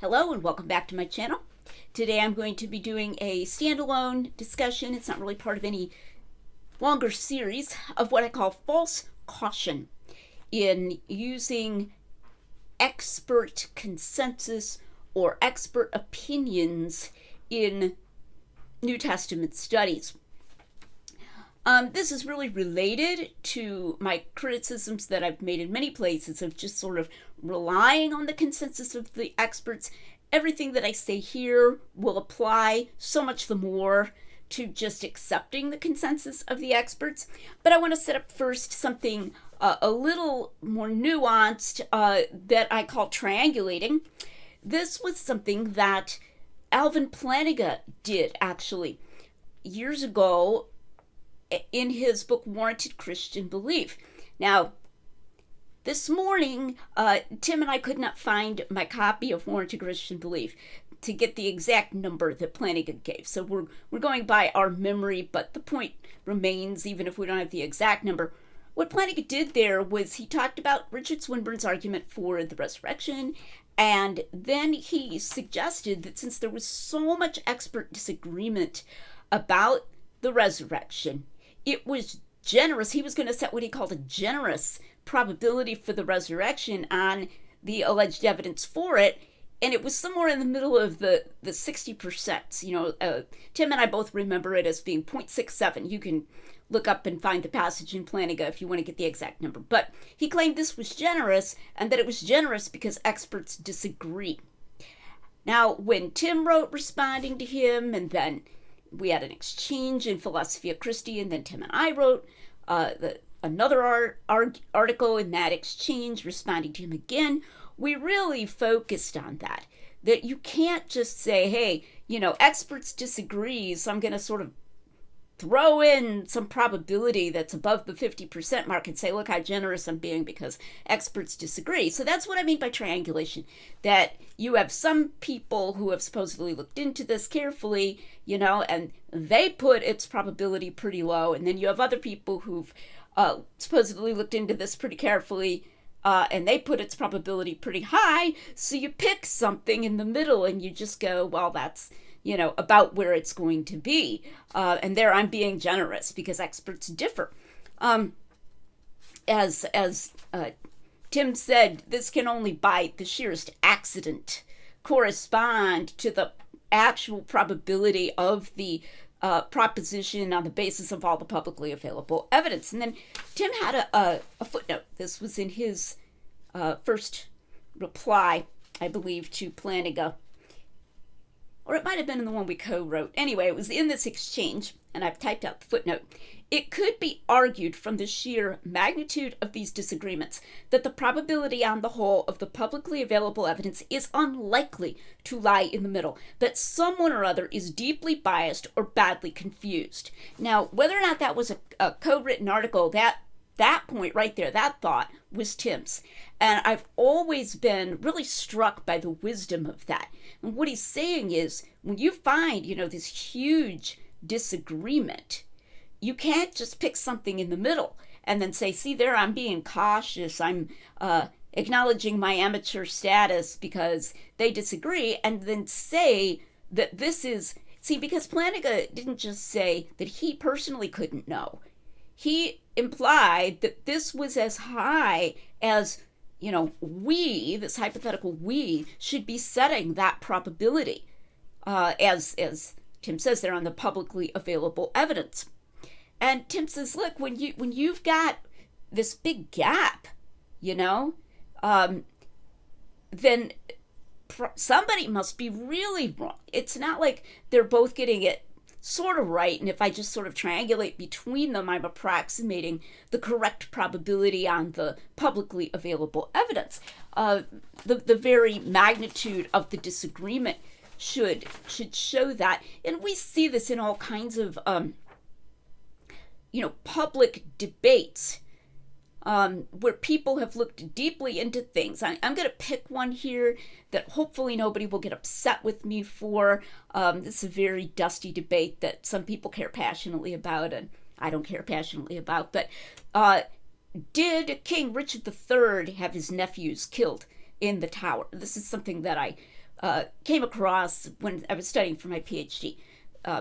Hello and welcome back to my channel. Today I'm going to be doing a standalone discussion. It's not really part of any longer series of what I call false caution in using expert consensus or expert opinions in New Testament studies. This is really related to my criticisms that I've made in many places of just sort of relying on the consensus of the experts. Everything that I say here will apply so much the more to just accepting the consensus of the experts. But I want to set up first something a little more nuanced that I call triangulating. This was something that Alvin Plantinga did actually years ago in his book Warranted Christian Belief. Now, this morning, Tim and I could not find my copy of Warranted Christian Belief to get the exact number that Plantinga gave. So we're going by our memory, but the point remains, even if we don't have the exact number. What Plantinga did there was he talked about Richard Swinburne's argument for the resurrection, and then he suggested that since there was so much expert disagreement about the resurrection, it was generous. He was going to set what he called a generous probability for the resurrection on the alleged evidence for it, and it was somewhere in the middle of the 60%. You know, Tim and I both remember it as being 0.67. You can look up and find the passage in Plantinga if you want to get the exact number. But he claimed this was generous, and that it was generous because experts disagree. Now, when Tim wrote responding to him, and then we had an exchange in Philosophia Christi, and then Tim and I wrote another article in that exchange responding to him again. We really focused on that you can't just say, hey, you know, experts disagree, so I'm going to sort of throw in some probability that's above the 50% mark and say, look how generous I'm being because experts disagree. So that's what I mean by triangulation, that you have some people who have supposedly looked into this carefully, you know, and they put its probability pretty low, and then you have other people who've supposedly looked into this pretty carefully, and they put its probability pretty high, so you pick something in the middle and you just go, well, that's, you know, about where it's going to be. And there I'm being generous because experts differ. As Tim said, this can only by the sheerest accident correspond to the actual probability of the proposition on the basis of all the publicly available evidence. And then Tim had a footnote. This was in his first reply, I believe, to Plantinga. Or it might have been in the one we co-wrote. Anyway, it was in this exchange, and I've typed out the footnote. It could be argued from the sheer magnitude of these disagreements that the probability on the whole of the publicly available evidence is unlikely to lie in the middle, that someone or other is deeply biased or badly confused. Now, whether or not that was a co-written article, that point right there, that thought was Tim's. And I've always been really struck by the wisdom of that. And what he's saying is, when you find, you know, this huge disagreement, you can't just pick something in the middle and then say, see there, I'm being cautious, I'm acknowledging my amateur status because they disagree, and then say that this is, see, because Plantinga didn't just say that he personally couldn't know. He implied that this was as high as, you know, we, this hypothetical we, should be setting that probability, as Tim says there, on the publicly available evidence. And Tim says, look, when you've got this big gap, you know, then somebody must be really wrong. It's not like they're both getting it sort of right, and if I just sort of triangulate between them, I'm approximating the correct probability on the publicly available evidence. The very magnitude of the disagreement should show that, and we see this in all kinds of public debates where people have looked deeply into things. I'm going to pick one here that hopefully nobody will get upset with me for. This is a very dusty debate that some people care passionately about, and I don't care passionately about. But did King Richard III have his nephews killed in the Tower? This is something that I came across when I was studying for my PhD,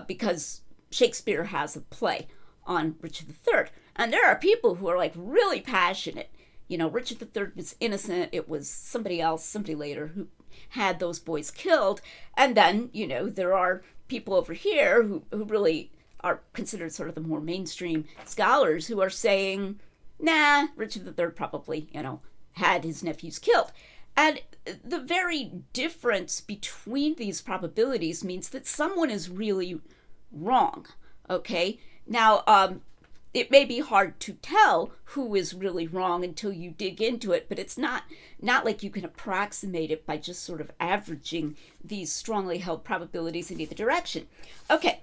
because Shakespeare has a play on Richard III. And there are people who are like really passionate. Richard III was innocent. It was somebody else, somebody later, who had those boys killed. And then, there are people over here who really are considered sort of the more mainstream scholars who are saying, nah, Richard III probably, had his nephews killed. And the very difference between these probabilities means that someone is really wrong, okay? Now, it may be hard to tell who is really wrong until you dig into it, but it's not like you can approximate it by just sort of averaging these strongly held probabilities in either direction. Okay,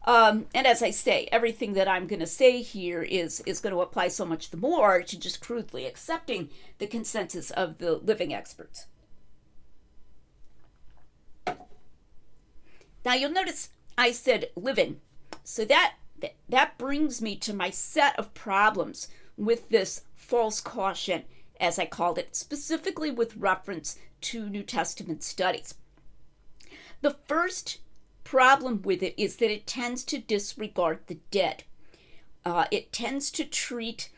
and as I say, everything that I'm going to say here is going to apply so much the more to just crudely accepting the consensus of the living experts. Now you'll notice I said living, so that brings me to my set of problems with this false caution, as I called it, specifically with reference to New Testament studies. The first problem with it is that it tends to disregard the dead. It tends to treat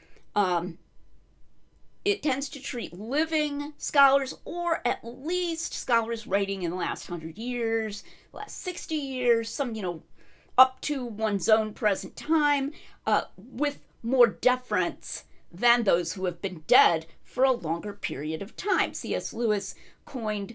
living scholars, or at least scholars writing in the last 100 years, last 60 years, some, up to one's own present time, with more deference than those who have been dead for a longer period of time. C.S. Lewis coined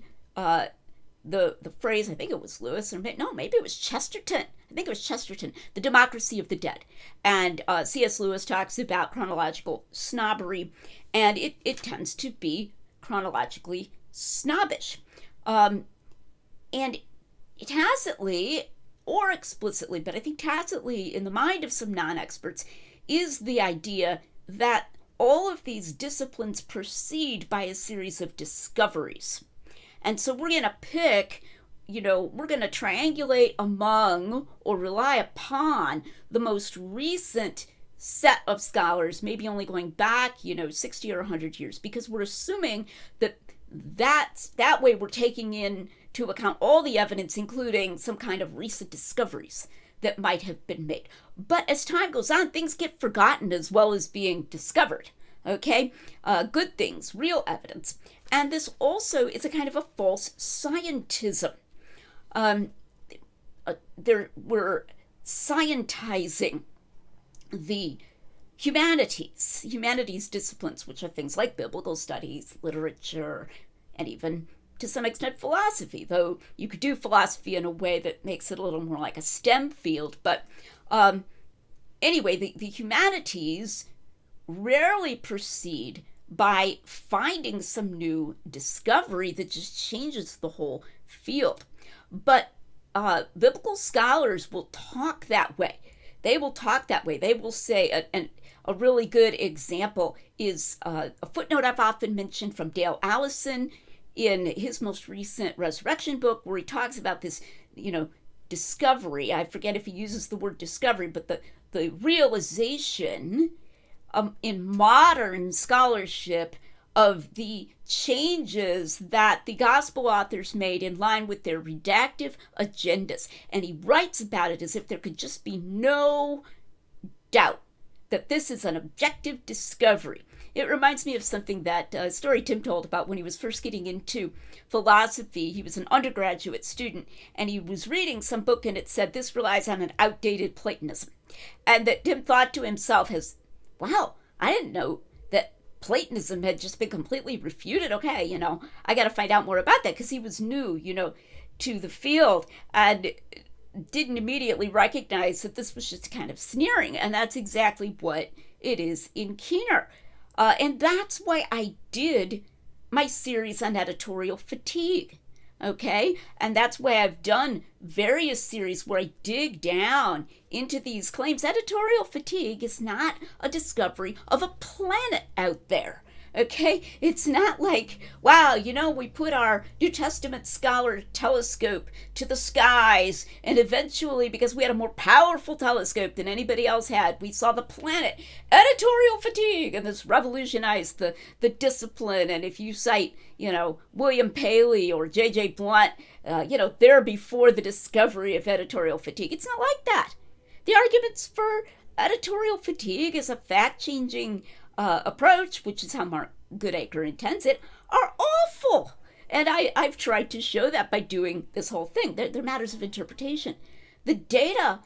the phrase, I think it was Lewis, or maybe it was Chesterton. I think it was Chesterton, the democracy of the dead. And C.S. Lewis talks about chronological snobbery, and it tends to be chronologically snobbish. And tacitly, or explicitly, but I think tacitly in the mind of some non-experts, is the idea that all of these disciplines proceed by a series of discoveries. And so we're going to pick, we're going to triangulate among or rely upon the most recent set of scholars, maybe only going back, 60 or 100 years, because we're assuming that way we're taking into account all the evidence, including some kind of recent discoveries that might have been made. But as time goes on, things get forgotten as well as being discovered, okay? Good things, real evidence. And this also is a kind of a false scientism. We're scientizing the humanities disciplines, which are things like biblical studies, literature, and even to some extent philosophy, though you could do philosophy in a way that makes it a little more like a STEM field. But anyway, the humanities rarely proceed by finding some new discovery that just changes the whole field. But biblical scholars will talk that way. They will talk that way. They will say, a really good example is a footnote I've often mentioned from Dale Allison in his most recent Resurrection book, where he talks about this, discovery. I forget if he uses the word discovery, but the realization in modern scholarship of the changes that the gospel authors made in line with their redactive agendas. And he writes about it as if there could just be no doubt that this is an objective discovery. It reminds me of something that story Tim told about when he was first getting into philosophy. He was an undergraduate student, and he was reading some book, and it said this relies on an outdated Platonism. And that Tim thought to himself, wow, I didn't know that Platonism had just been completely refuted. Okay, I got to find out more about that, because he was new, to the field, and didn't immediately recognize that this was just kind of sneering. And that's exactly what it is in Keener. And that's why I did my series on editorial fatigue. Okay? And that's why I've done various series where I dig down into these claims. Editorial fatigue is not a discovery of a planet out there. Okay? It's not like, wow, we put our New Testament scholar telescope to the skies, and eventually, because we had a more powerful telescope than anybody else had, we saw the planet. Editorial fatigue, and this revolutionized the discipline. And if you cite, William Paley or J.J. Blunt, they're before the discovery of editorial fatigue. It's not like that. The arguments for editorial fatigue is a fact-changing approach, which is how Mark Goodacre intends it, are awful. And I've tried to show that by doing this whole thing. They're matters of interpretation. The data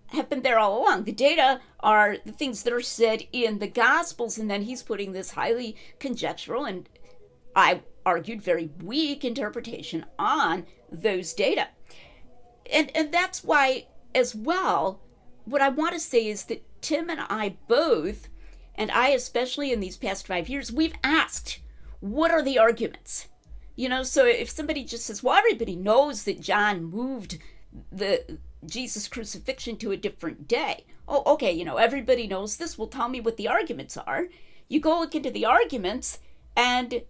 have been there all along. The data are the things that are said in the Gospels, and then he's putting this highly conjectural and, I argued, very weak interpretation on those data. And that's why, as well, what I want to say is that Tim and I both, and I especially in these past 5 years, we've asked, what are the arguments? So if somebody just says, well, everybody knows that John moved the Jesus crucifixion to a different day. Oh, okay, everybody knows this. Well, tell me what the arguments are. You go look into the arguments, and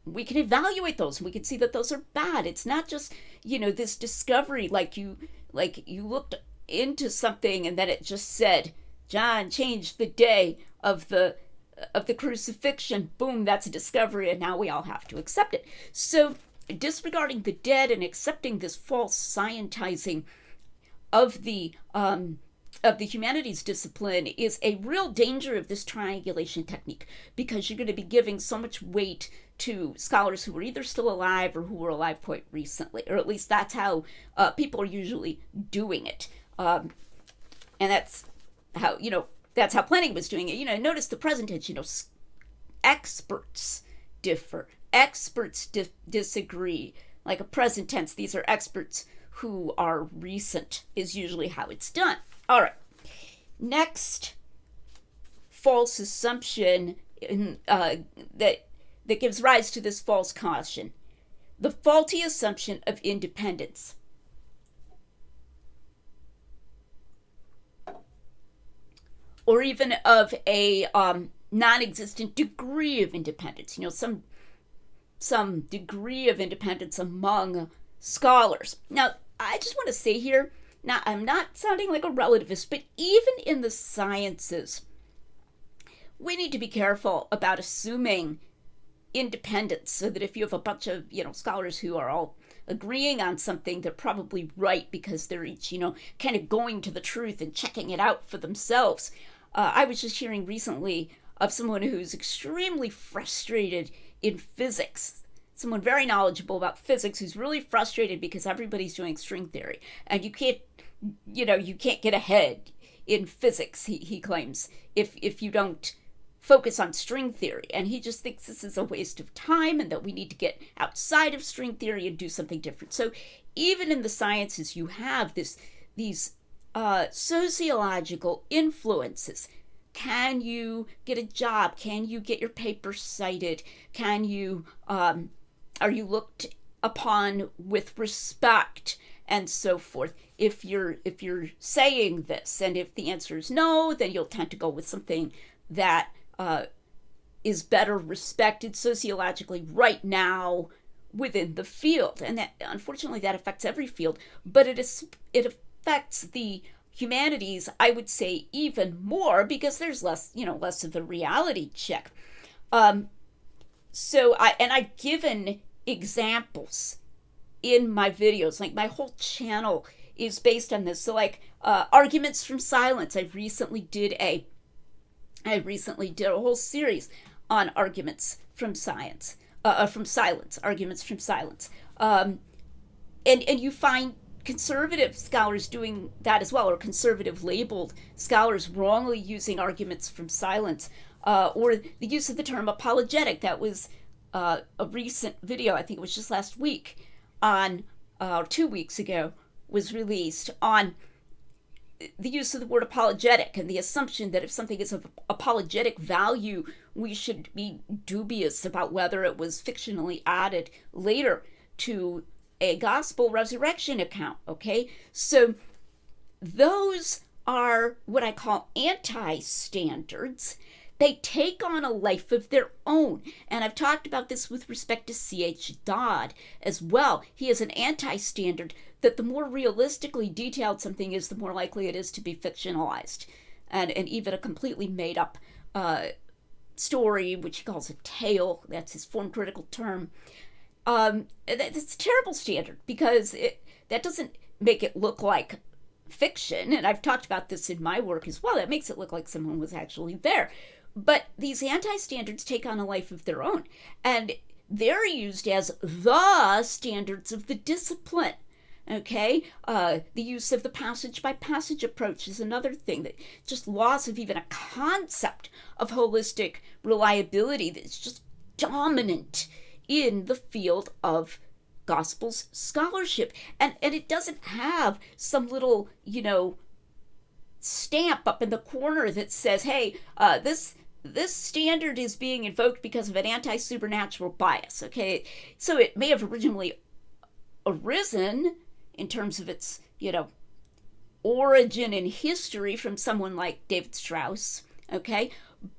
we can evaluate those, and we can see that those are bad. It's not just, this discovery like you looked into something and then it just said, John changed the day of the crucifixion. Boom, that's a discovery, and now we all have to accept it. So disregarding the dead and accepting this false scientizing of the humanities discipline is a real danger of this triangulation technique, because you're going to be giving so much weight to scholars who are either still alive or who were alive quite recently, or at least that's how people are usually doing it. And that's how Planning was doing it. Notice the present tense, experts differ. Experts disagree. Like a present tense, these are experts who are recent is usually how it's done. All right. Next false assumption that gives rise to this false caution. The faulty assumption of independence. Or even of a non-existent degree of independence. Some degree of independence among scholars. Now, I just want to say here, now I'm not sounding like a relativist, but even in the sciences, we need to be careful about assuming independence, so that if you have a bunch of, scholars who are all agreeing on something, they're probably right because they're each, kind of going to the truth and checking it out for themselves. I was just hearing recently of someone who's extremely frustrated in physics, someone very knowledgeable about physics who's really frustrated because everybody's doing string theory, and you can't get ahead in physics, he claims, if you don't focus on string theory. And he just thinks this is a waste of time and that we need to get outside of string theory and do something different. So even in the sciences, you have these sociological influences. Can you get a job? Can you get your paper cited? Can you are you looked upon with respect, and so forth? If you're saying this, and if the answer is no, then you'll tend to go with something that is better respected sociologically right now within the field. And that, unfortunately, that affects every field, but it affects the humanities, I would say, even more, because there's less of a reality check. So I've given examples in my videos. Like, my whole channel is based on this. So, like, arguments from silence. I recently did a whole series on arguments from silence. Arguments from silence. And you find conservative scholars doing that as well, or conservative labeled scholars wrongly using arguments from silence, or the use of the term apologetic. That was a recent video, I think it was just last week, or 2 weeks ago, was released on the use of the word apologetic and the assumption that if something is of apologetic value, we should be dubious about whether it was fictionally added later to a gospel resurrection account. Okay, so those are what I call anti-standards they take on a life of their own. And I've talked about this with respect to C.H. Dodd as well. He has an anti-standard that the more realistically detailed something is, the more likely it is to be fictionalized. And even a completely made-up story, which he calls a tale, that's his form critical term. It's a terrible standard, because that doesn't make it look like fiction, and I've talked about this in my work as well. That makes it look like someone was actually there. But these anti-standards take on a life of their own, and they're used as the standards of the discipline. Okay, the use of the passage-by-passage approach is another thing, that just loss of even a concept of holistic reliability that's just dominant in the field of Gospels scholarship. And it doesn't have some little, stamp up in the corner that says, hey, this standard is being invoked because of an anti-supernatural bias. Okay, so it may have originally arisen in terms of its, origin in history from someone like David Strauss, okay,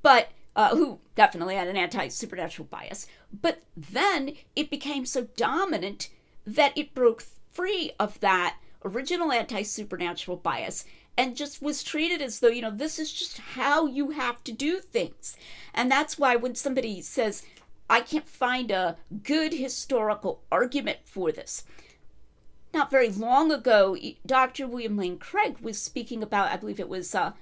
but who definitely had an anti-supernatural bias. But then it became so dominant that it broke free of that original anti-supernatural bias and just was treated as though, this is just how you have to do things. And that's why when somebody says, I can't find a good historical argument for this. Not very long ago, Dr. William Lane Craig was speaking about, I believe it was, I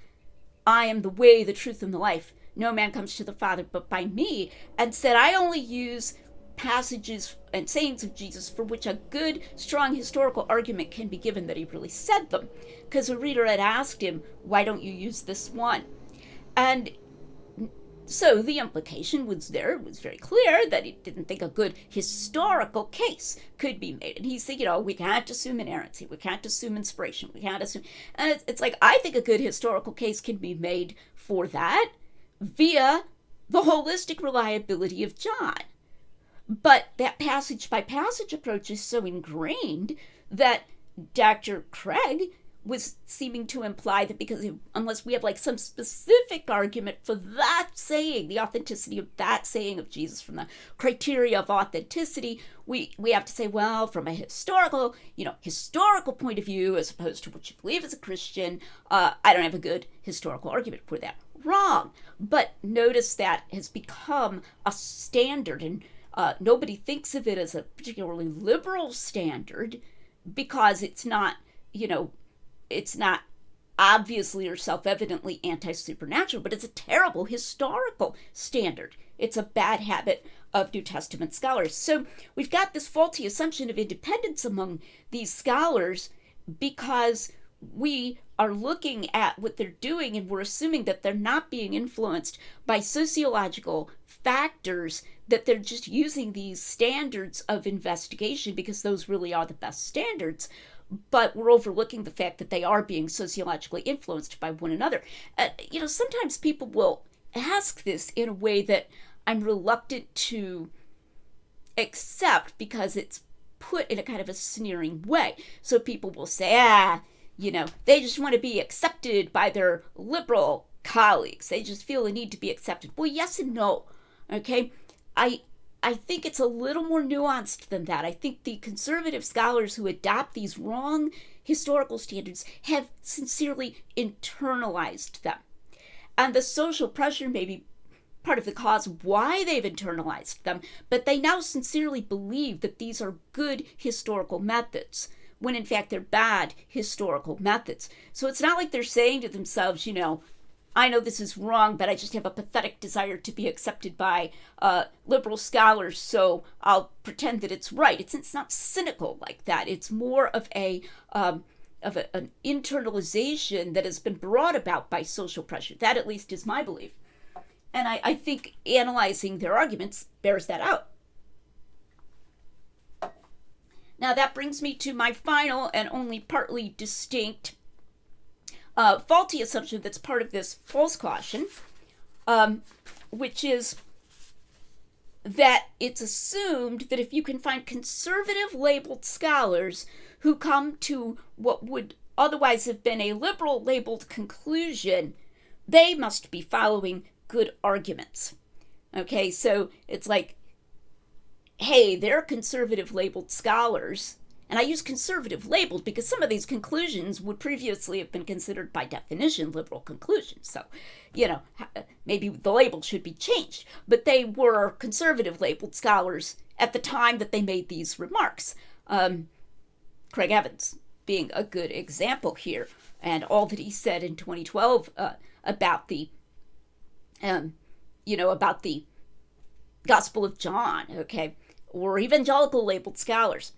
am the way, the truth, and the life. No man comes to the Father but by me, and said, I only use passages and sayings of Jesus for which a good, strong historical argument can be given that he really said them. Because a reader had asked him, why don't you use this one? And so the implication was there. It was very clear that he didn't think a good historical case could be made. And he said, we can't assume inerrancy. We can't assume inspiration. We can't assume. And it's like, I think a good historical case can be made for that via the holistic reliability of John. But that passage-by-passage approach is so ingrained that Dr. Craig was seeming to imply that unless we have some specific argument for that saying, the authenticity of that saying of Jesus from the criteria of authenticity, we have to say, well, from a historical point of view, as opposed to what you believe as a Christian, I don't have a good historical argument for that. Wrong. But notice that has become a standard, and nobody thinks of it as a particularly liberal standard because it's not obviously or self-evidently anti-supernatural, but it's a terrible historical standard. It's a bad habit of New Testament scholars. So we've got this faulty assumption of independence among these scholars because we are looking at what they're doing and we're assuming that they're not being influenced by sociological factors, that they're just using these standards of investigation because those really are the best standards. But we're overlooking the fact that they are being sociologically influenced by one another. Sometimes people will ask this in a way that I'm reluctant to accept because it's put in a kind of a sneering way. So people will say, they just want to be accepted by their liberal colleagues. They just feel the need to be accepted. Well, yes and no. Okay? I think it's a little more nuanced than that. I think the conservative scholars who adopt these wrong historical standards have sincerely internalized them. And the social pressure may be part of the cause why they've internalized them, but they now sincerely believe that these are good historical methods, when in fact they're bad historical methods. So it's not like they're saying to themselves, I know this is wrong, but I just have a pathetic desire to be accepted by liberal scholars, so I'll pretend that it's right. It's not cynical like that. It's more of an internalization that has been brought about by social pressure. That, at least, is my belief. And I think analyzing their arguments bears that out. Now, that brings me to my final and only partly distinct faulty assumption that's part of this false caution, which is that it's assumed that if you can find conservative labeled scholars who come to what would otherwise have been a liberal labeled conclusion, they must be following good arguments. Okay, so it's like, hey, they're conservative labeled scholars. And I use conservative labeled because some of these conclusions would previously have been considered by definition liberal conclusions. So, maybe the label should be changed. But they were conservative labeled scholars at the time that they made these remarks. Craig Evans being a good example here. And all that he said in 2012 about the Gospel of John, okay, or evangelical labeled scholars.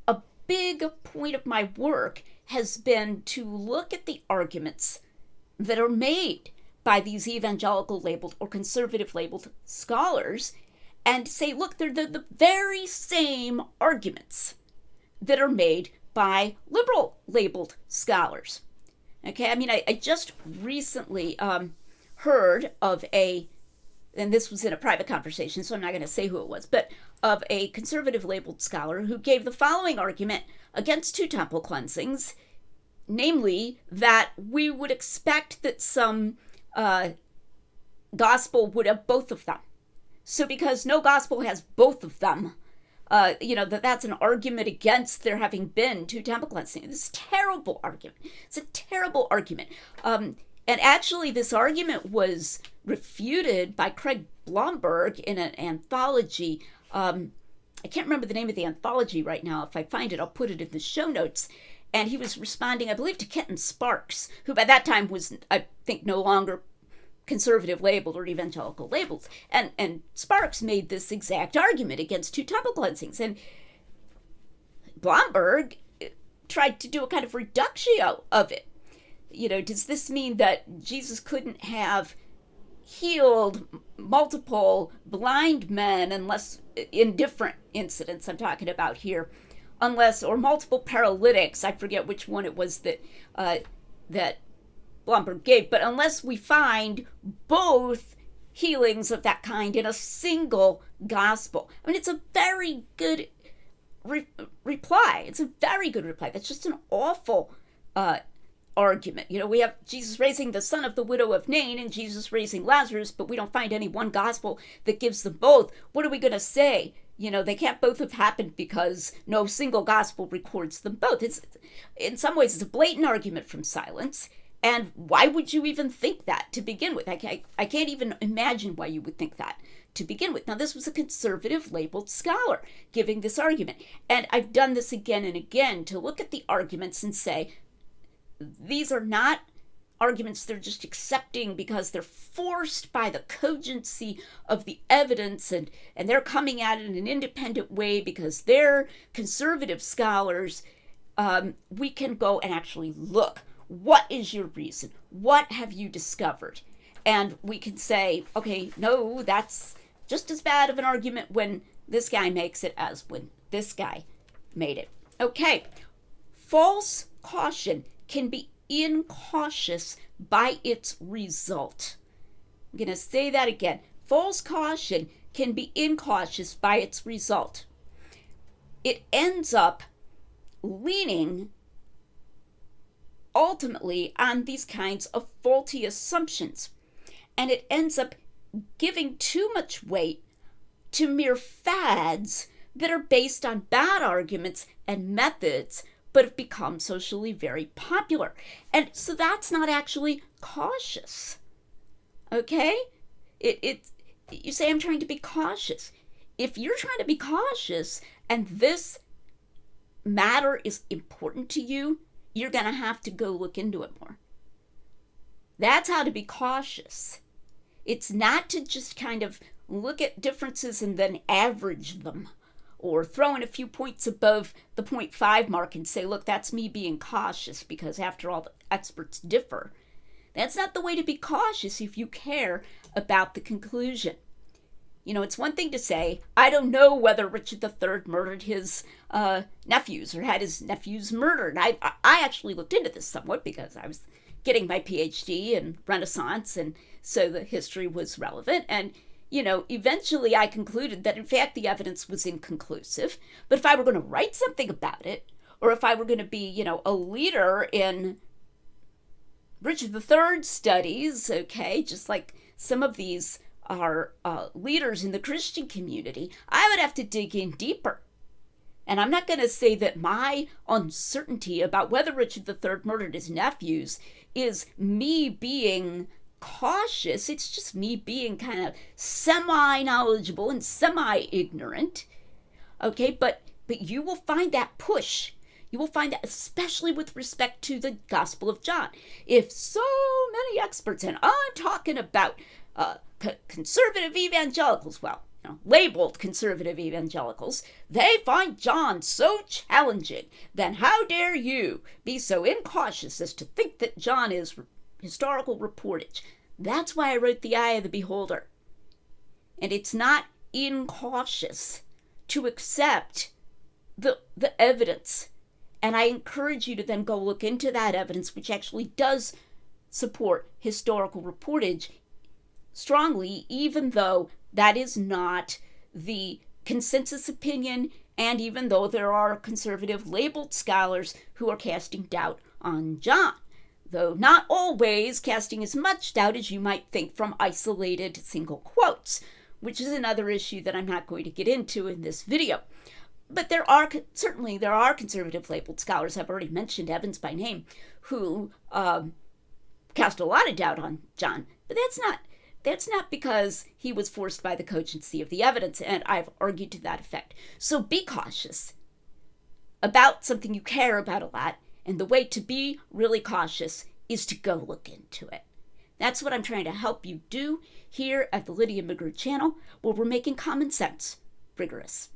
A big point of my work has been to look at the arguments that are made by these evangelical labeled or conservative labeled scholars and say, look, they're the very same arguments that are made by liberal labeled scholars. Okay, I mean, I just recently heard of and this was in a private conversation, so I'm not going to say who it was, but of a conservative labeled scholar who gave the following argument against two temple cleansings, namely that we would expect that some gospel would have both of them. So because no gospel has both of them, that's an argument against there having been two temple cleansings. This is a terrible argument. It's a terrible argument. And actually, this argument was refuted by Craig Blomberg in an anthology. I can't remember the name of the anthology right now. If I find it, I'll put it in the show notes. And he was responding, I believe, to Kenton Sparks, who by that time was, I think, no longer conservative labeled or evangelical labeled. And Sparks made this exact argument against two temple cleansings. And Blomberg tried to do a kind of reductio of it. Does this mean that Jesus couldn't have healed multiple blind men unless, in different incidents I'm talking about here, or multiple paralytics, I forget which one it was that Blomberg gave, but unless we find both healings of that kind in a single gospel. I mean, it's a very good reply. It's a very good reply. That's just an awful argument. We have Jesus raising the son of the widow of Nain and Jesus raising Lazarus, but we don't find any one gospel that gives them both. What are we going to say? They can't both have happened because no single gospel records them both. It's, in some ways, it's a blatant argument from silence. And why would you even think that to begin with? I can't even imagine why you would think that to begin with. Now, this was a conservative labeled scholar giving this argument. And I've done this again and again to look at the arguments and say, these are not arguments they're just accepting because they're forced by the cogency of the evidence and they're coming at it in an independent way because they're conservative scholars. We can go and actually look. What is your reason? What have you discovered? And we can say, okay, no, that's just as bad of an argument when this guy makes it as when this guy made it. Okay, false caution can be incautious by its result. I'm going to say that again. False caution can be incautious by its result. It ends up leaning ultimately on these kinds of faulty assumptions. And it ends up giving too much weight to mere fads that are based on bad arguments and methods but have become socially very popular. And so that's not actually cautious. Okay? You say, I'm trying to be cautious. If you're trying to be cautious and this matter is important to you, you're going to have to go look into it more. That's how to be cautious. It's not to just kind of look at differences and then average them, or throw in a few points above the 0.5 mark and say, look, that's me being cautious because after all, the experts differ. That's not the way to be cautious if you care about the conclusion. It's one thing to say, I don't know whether Richard III murdered his nephews or had his nephews murdered. I actually looked into this somewhat because I was getting my PhD in Renaissance, and so the history was relevant. And eventually I concluded that, in fact, the evidence was inconclusive. But if I were going to write something about it, or if I were going to be, a leader in Richard III's studies, okay, just like some of these are leaders in the Christian community, I would have to dig in deeper. And I'm not going to say that my uncertainty about whether Richard III murdered his nephews is me being cautious. It's just me being kind of semi-knowledgeable and semi-ignorant. Okay, but you will find that push. You will find that especially with respect to the Gospel of John. If so many experts, and I'm talking about conservative evangelicals, well, labeled conservative evangelicals, they find John so challenging, then how dare you be so incautious as to think that John is historical reportage. That's why I wrote The Eye of the Beholder. And it's not incautious to accept the evidence. And I encourage you to then go look into that evidence, which actually does support historical reportage strongly, even though that is not the consensus opinion, and even though there are conservative labeled scholars who are casting doubt on John, though not always casting as much doubt as you might think from isolated single quotes, which is another issue that I'm not going to get into in this video. But there are conservative labeled scholars, I've already mentioned Evans by name, who cast a lot of doubt on John, but that's not because he was forced by the cogency of the evidence, and I've argued to that effect. So be cautious about something you care about a lot, and the way to be really cautious is to go look into it. That's what I'm trying to help you do here at the Lydia McGrew channel, where we're making common sense rigorous.